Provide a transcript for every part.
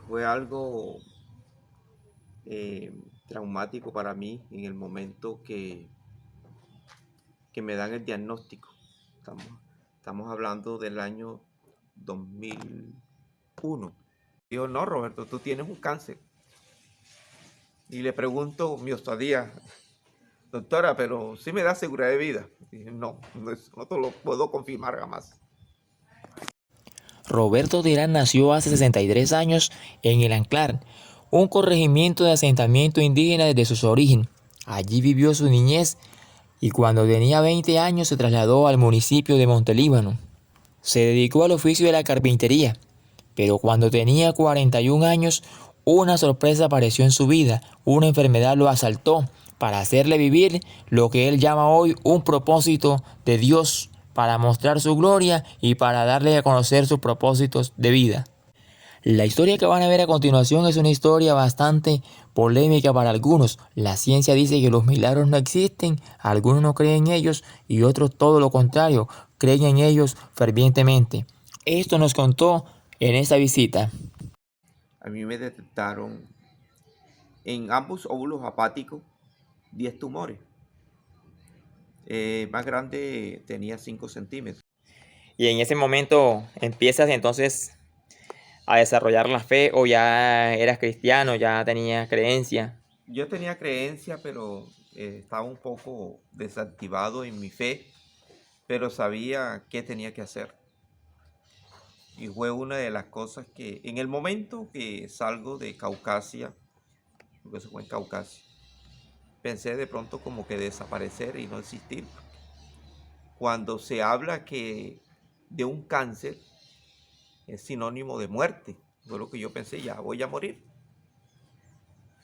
Fue algo eh, traumático para mí en el momento que me dan el diagnóstico. Estamos, estamos hablando del año 2001. Digo, no, Roberto, tú tienes un cáncer. Y le pregunto mi osadía, doctora, pero ¿sí me da seguridad de vida? Y dije, no, no te lo puedo confirmar jamás. Roberto Terán nació hace 63 años en El Anclar, un corregimiento de asentamiento indígena desde su origen. Allí vivió su niñez y cuando tenía 20 años se trasladó al municipio de Montelíbano. Se dedicó al oficio de la carpintería, pero cuando tenía 41 años, una sorpresa apareció en su vida. Una enfermedad lo asaltó para hacerle vivir lo que él llama hoy un propósito de Dios, para mostrar su gloria y para darle a conocer sus propósitos de vida. La historia que van a ver a continuación es una historia bastante polémica para algunos. La ciencia dice que los milagros no existen, algunos no creen en ellos y otros todo lo contrario, creen en ellos fervientemente. Esto nos contó en esta visita. A mí me detectaron en ambos óvulos hepáticos 10 tumores. Más grande tenía 5 centímetros. Y en ese momento empiezas entonces a desarrollar la fe o ya eras cristiano, ya tenías creencia. Yo tenía creencia, pero estaba un poco desactivado en mi fe, pero sabía qué tenía que hacer. Y fue una de las cosas que, en el momento que salgo de Caucasia, porque eso fue en Caucasia, pensé de pronto como que desaparecer y no existir. Cuando se habla que de un cáncer es sinónimo de muerte, fue lo que yo pensé, ya voy a morir.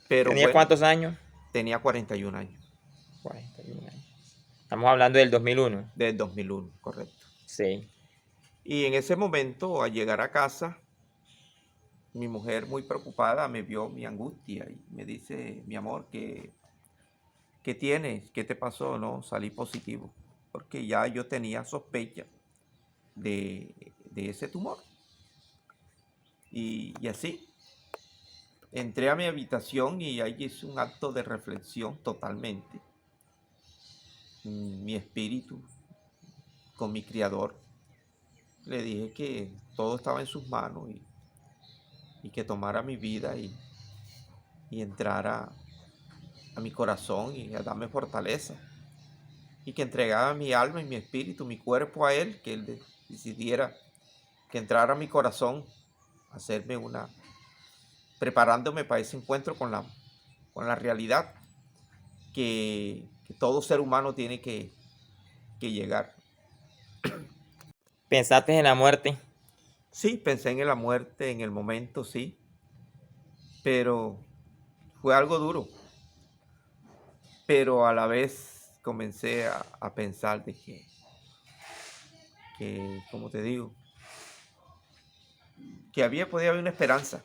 Pero ¿Tenías bueno, cuántos años? tenía 41 años, 41 años. Estamos hablando del 2001. del 2001, correcto. Sí. Y en ese momento, al llegar a casa, mi mujer muy preocupada me vio mi angustia y me dice, mi amor, ¿qué tienes? ¿Qué te pasó? No, salí positivo, porque ya yo tenía sospecha de ese tumor. Y así, entré a mi habitación y ahí hice un acto de reflexión totalmente. Mi espíritu con mi criador. Le dije que todo estaba en sus manos y que tomara mi vida y entrara a mi corazón y a darme fortaleza. Y que entregara mi alma y mi espíritu, mi cuerpo a Él, que Él decidiera que entrara a mi corazón, hacerme preparándome para ese encuentro con la realidad que todo ser humano tiene que llegar. ¿Pensaste en la muerte? Sí, pensé en la muerte en el momento, sí, pero fue algo duro. Pero a la vez comencé a pensar de como te digo, podía haber una esperanza.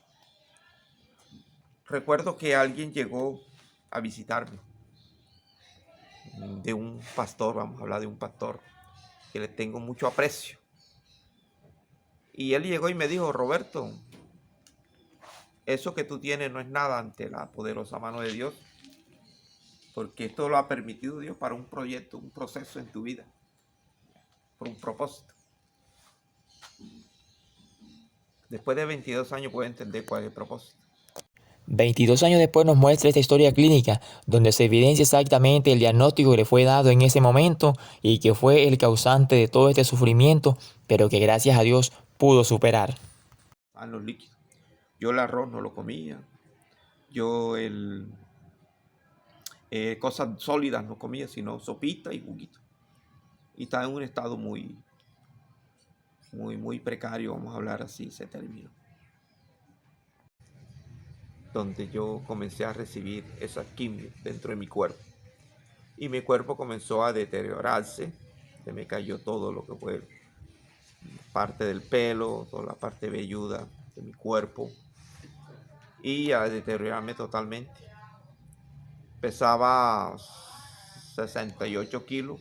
Recuerdo que alguien llegó a visitarme, de un pastor, vamos a hablar de un pastor, que le tengo mucho aprecio. Y él llegó y me dijo, Roberto, eso que tú tienes no es nada ante la poderosa mano de Dios, porque esto lo ha permitido Dios para un proyecto, un proceso en tu vida, por un propósito. Después de 22 años puedo entender cuál es el propósito. 22 años después nos muestra esta historia clínica, donde se evidencia exactamente el diagnóstico que le fue dado en ese momento y que fue el causante de todo este sufrimiento, pero que gracias a Dios pudo superar. A los líquidos. Yo el arroz no lo comía, yo cosas sólidas no comía, sino sopita y juguito. Y estaba en un estado muy precario, vamos a hablar así, ese término. Donde yo comencé a recibir esa quimio dentro de mi cuerpo. Y mi cuerpo comenzó a deteriorarse, se me cayó todo lo que fue parte del pelo, toda la parte velluda de mi cuerpo y a deteriorarme totalmente. Pesaba 68 kilos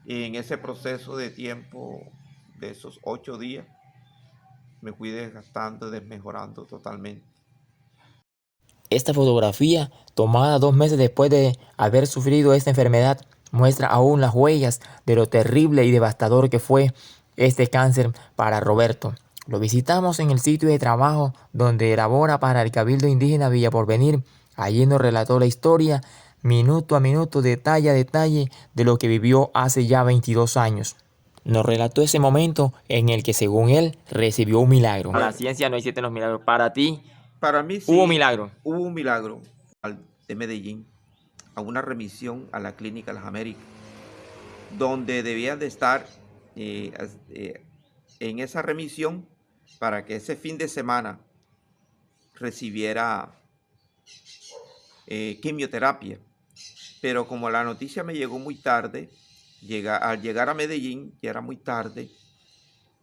y en ese proceso de tiempo de esos 8 días me fui desgastando, desmejorando totalmente. Esta fotografía, tomada 2 meses después de haber sufrido esta enfermedad, muestra aún las huellas de lo terrible y devastador que fue este cáncer para Roberto. Lo visitamos en el sitio de trabajo donde labora para el Cabildo Indígena Villa Porvenir. Allí nos relató la historia, minuto a minuto, detalle a detalle, de lo que vivió hace ya 22 años. Nos relató ese momento en el que, según él, recibió un milagro. Para la ciencia no existen los milagros. Para ti, Para mí hubo sí, milagro. hubo un milagro de Medellín, a una remisión a la Clínica Las Américas, donde debían de estar en esa remisión para que ese fin de semana recibiera quimioterapia. Pero como la noticia me llegó muy tarde, al llegar a Medellín, ya era muy tarde,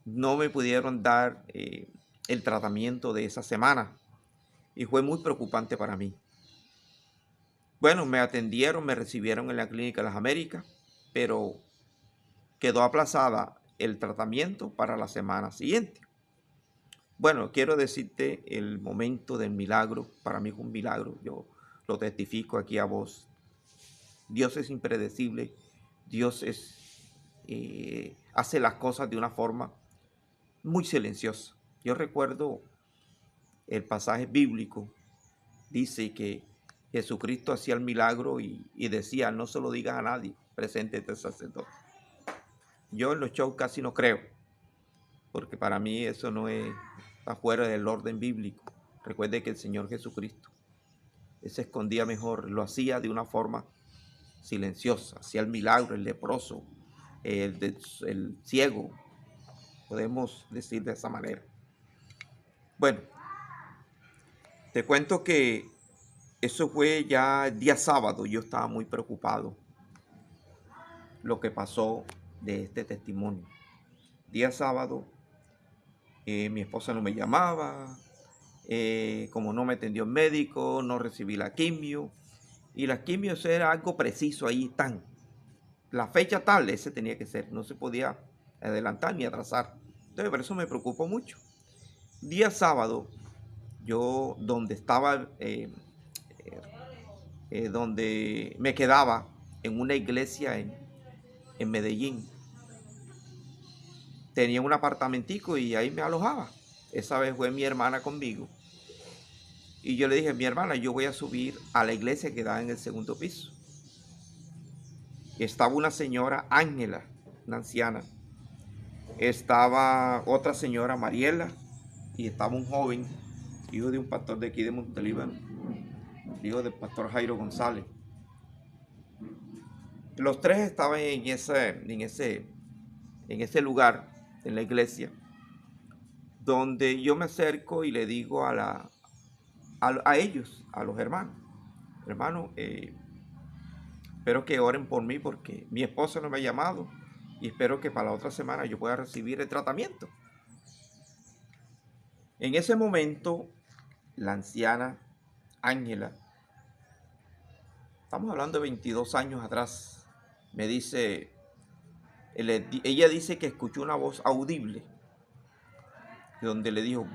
no me pudieron dar el tratamiento de esa semana y fue muy preocupante para mí. Bueno, me atendieron, me recibieron en la Clínica Las Américas, pero quedó aplazada el tratamiento para la semana siguiente. Bueno, quiero decirte el momento del milagro. Para mí fue un milagro. Yo lo testifico aquí a vos. Dios es impredecible. Dios hace las cosas de una forma muy silenciosa. Yo recuerdo el pasaje bíblico. Dice que Jesucristo hacía el milagro y decía, no se lo digas a nadie, preséntete al sacerdote. Yo en los shows casi no creo, porque para mí eso no está fuera del orden bíblico. Recuerde que el Señor Jesucristo se escondía mejor, lo hacía de una forma silenciosa, hacía el milagro, el leproso, el ciego, podemos decir de esa manera. Bueno, te cuento que eso fue ya el día sábado. Yo estaba muy preocupado lo que pasó de este testimonio. Día sábado, mi esposa no me llamaba, como no me atendió el médico, no recibí la quimio. Y la quimio era algo preciso ahí, la fecha tal, ese tenía que ser, no se podía adelantar ni atrasar. Entonces, por eso me preocupó mucho. Día sábado, yo donde estaba, donde me quedaba en una iglesia en Medellín, tenía un apartamentico y ahí me alojaba. Esa vez fue mi hermana conmigo. Y yo le dije, mi hermana, yo voy a subir a la iglesia que da en el segundo piso. Y estaba una señora, Ángela, una anciana. Estaba otra señora, Mariela. Y estaba un joven, hijo de un pastor de aquí de Montelíbano, hijo del pastor Jairo González. Los tres estaban en ese lugar, en la iglesia, donde yo me acerco y le digo a ellos, a los hermanos, hermanos, espero que oren por mí porque mi esposa no me ha llamado y espero que para la otra semana yo pueda recibir el tratamiento. En ese momento, la anciana Ángela, estamos hablando de 22 años atrás, me dice, ella dice que escuchó una voz audible donde le dijo,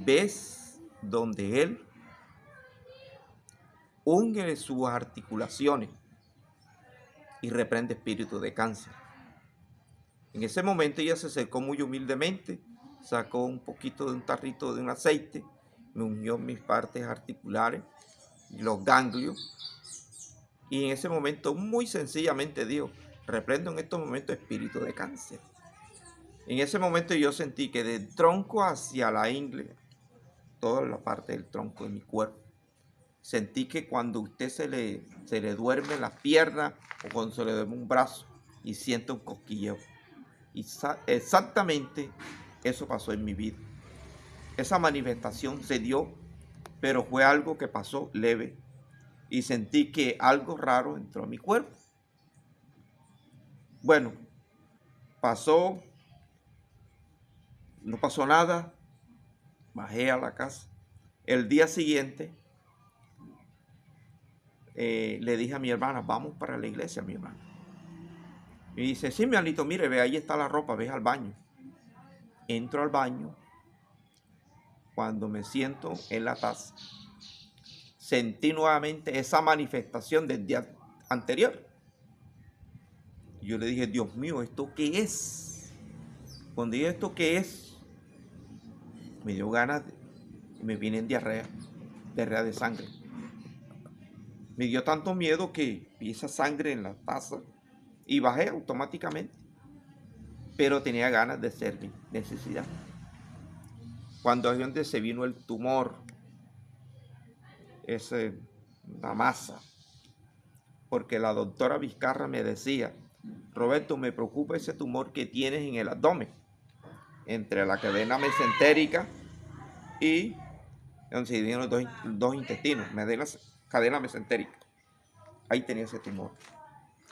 ¿ves donde él unge sus articulaciones y reprende espíritu de cáncer? En ese momento ella se acercó muy humildemente, sacó un poquito de un tarrito de un aceite, me ungió mis partes articulares y los ganglios, y en ese momento muy sencillamente dijo, reprendo en estos momentos espíritu de cáncer. En ese momento yo sentí que del tronco hacia la ingle, toda la parte del tronco de mi cuerpo, sentí que cuando usted se le duerme las piernas o cuando se le duerme un brazo y siente un cosquilleo. Y exactamente eso pasó en mi vida. Esa manifestación se dio, pero fue algo que pasó leve. Y sentí que algo raro entró a mi cuerpo. Bueno, pasó, no pasó nada. Bajé a la casa. El día siguiente le dije a mi hermana, vamos para la iglesia, mi hermana. Y dice, sí, mi Alito, mire, ve, ahí está la ropa, ve al baño. Entro al baño cuando me siento en la taza, sentí nuevamente esa manifestación del día anterior. Yo le dije, Dios mío, ¿esto qué es? Cuando dije, ¿esto qué es? Me dio ganas y me vine en diarrea de sangre. Me dio tanto miedo que vi esa sangre en la taza y bajé automáticamente. Pero tenía ganas de hacer mi necesidad. Cuando es donde se vino el tumor, la masa, porque la doctora Vizcarra me decía, Roberto, me preocupa ese tumor que tienes en el abdomen, entre la cadena mesentérica y donde se dividen los dos intestinos, cadena mesentérica. Ahí tenía ese tumor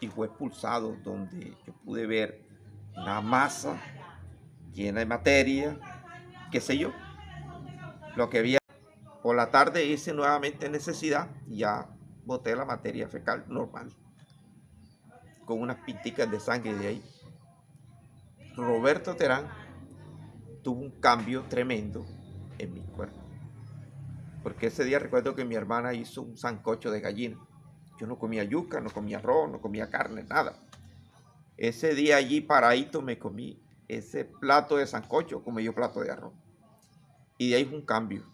y fue expulsado, donde yo pude ver una masa llena de materia, qué sé yo, lo que había. Por la tarde hice nuevamente necesidad y ya boté la materia fecal normal, con unas pinticas de sangre de ahí. Roberto Terán tuvo un cambio tremendo en mi cuerpo, porque ese día recuerdo que mi hermana hizo un sancocho de gallina. Yo no comía yuca, no comía arroz, no comía carne, nada. Ese día allí paradito me comí ese plato de sancocho, comí yo plato de arroz. Y de ahí fue un cambio.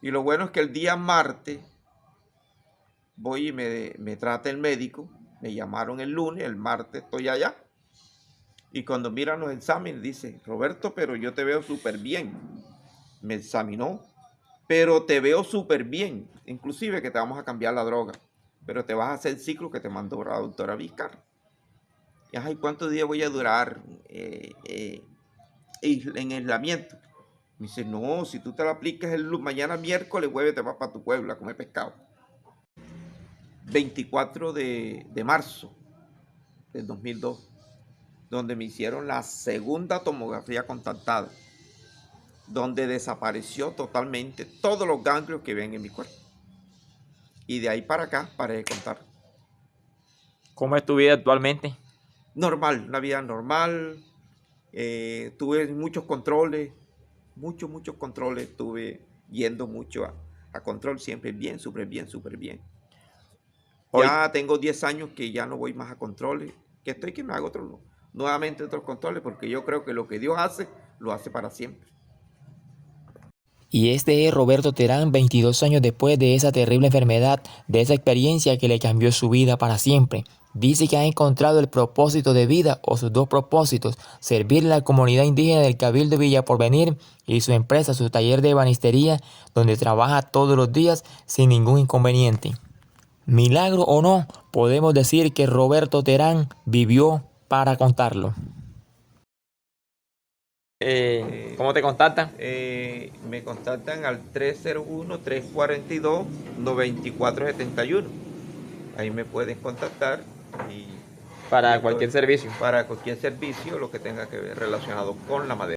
Y lo bueno es que el día martes voy y me trata el médico. Me llamaron el lunes, el martes estoy allá. Y cuando miran los exámenes dice, Roberto, pero yo te veo súper bien. Me examinó, pero te veo súper bien. Inclusive que te vamos a cambiar la droga, pero te vas a hacer el ciclo que te mandó la doctora Vizcarra. Y ay, ¿cuántos días voy a durar en aislamiento? Me dice, no, si tú te lo aplicas mañana miércoles, jueves te vas para tu pueblo a comer pescado. 24 de marzo del 2002, donde me hicieron la segunda tomografía contactada, donde desapareció totalmente todos los ganglios que ven en mi cuerpo. Y de ahí para acá paré de contar. ¿Cómo es tu vida actualmente? Normal, una vida normal. Tuve muchos controles, muchos controles. Estuve yendo mucho a control, siempre bien, súper bien, súper bien. Hoy, Ya tengo 10 años que ya no voy más a controles, que me hago nuevamente otros controles, porque yo creo que lo que Dios hace, lo hace para siempre. y este es Roberto Terán, 22 años después de esa terrible enfermedad, de esa experiencia que le cambió su vida para siempre. Dice que ha encontrado el propósito de vida o sus dos propósitos, servir a la comunidad indígena del Cabildo Villa Porvenir y su empresa, su taller de ebanistería, donde trabaja todos los días sin ningún inconveniente. Milagro o no, podemos decir que Roberto Terán vivió para contarlo. ¿Cómo te contactan? Me contactan al 301-342-9471. Ahí me pueden contactar. Para cualquier servicio. Para cualquier servicio, lo que tenga que ver relacionado con la madera.